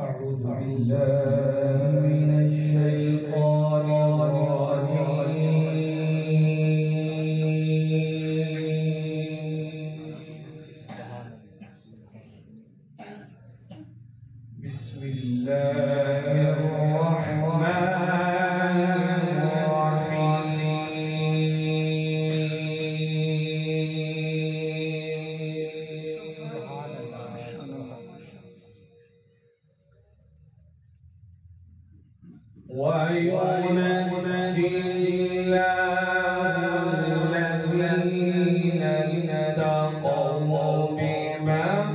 أعوذ بالله من الشيطان الرجيم. بسم الله الرحمن وينجي الله الذين اتقوا بمفازتهم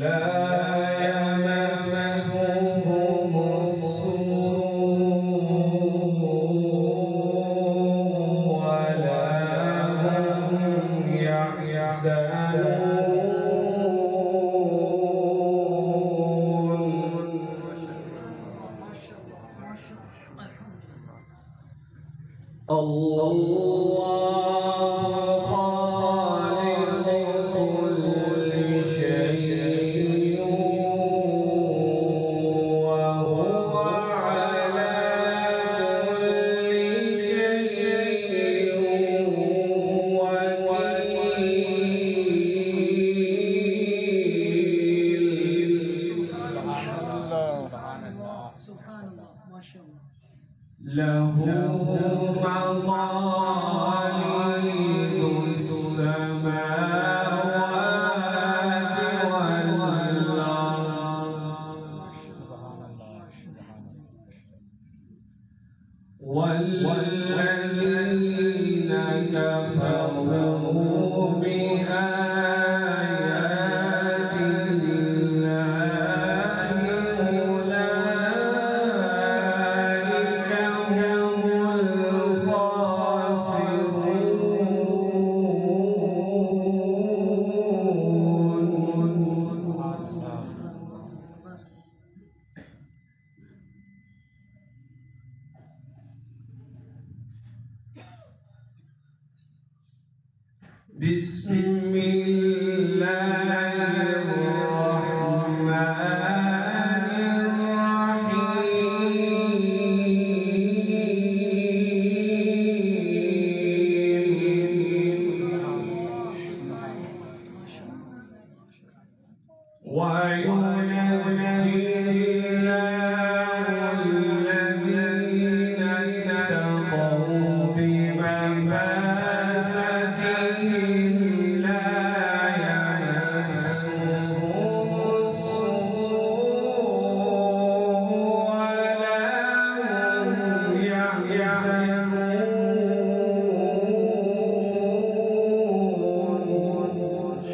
لا يمسهم السوء ولا هم يحزنون. الله خالق كل شيء وهو على كل شيء وكيل. سبحان الله ما شاء الله. له مقاليد السماوات والأرض والذين كفروا بآيات الله أولئك هم بسم الله الرحمن الرحيم. وينجي الله الذين اتقوا بمفازتهم لا يمسهم السوء ولا هم يحزنون.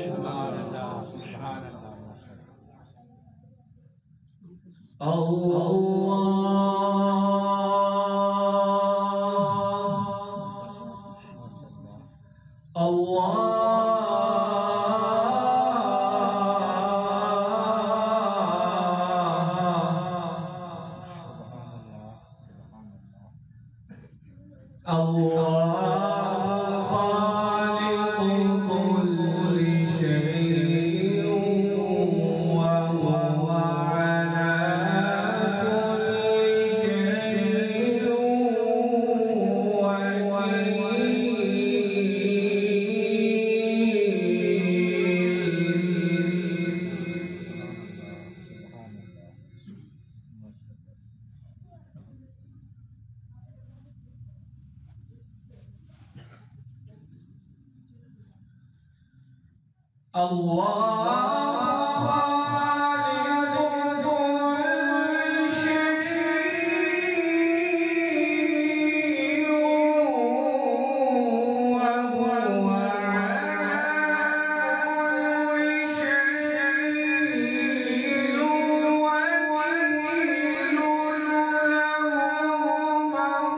سبحان الله سبحان الله. الله خالق كل شيء وهو على كل شيء الله خالق كل شيء وهو على كل شيء وكيل له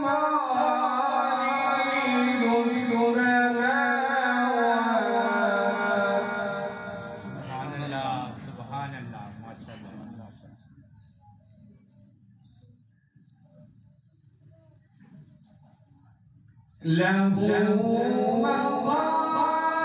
مقاليد السماوات. سبحان الله ما شاء الله. له مقاليد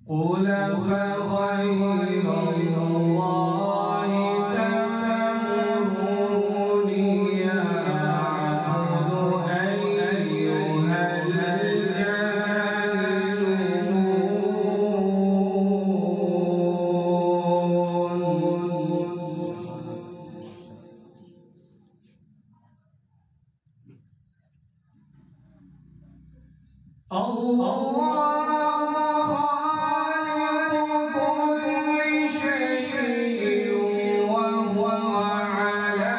قل فغير الله تأمروني أعبد أيها الجاهلون الله خالق كل شيء وهو على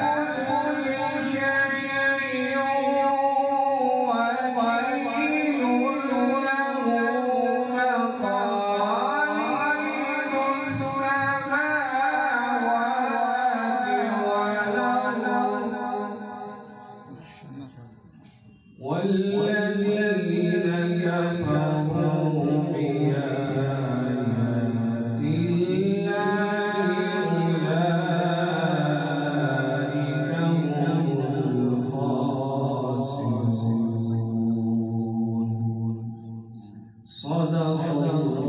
كل شيء وكيل له مقاليد السماوات والأرض والذين كفروا بآيات الله أولئك هم الخاسرون. صدق الله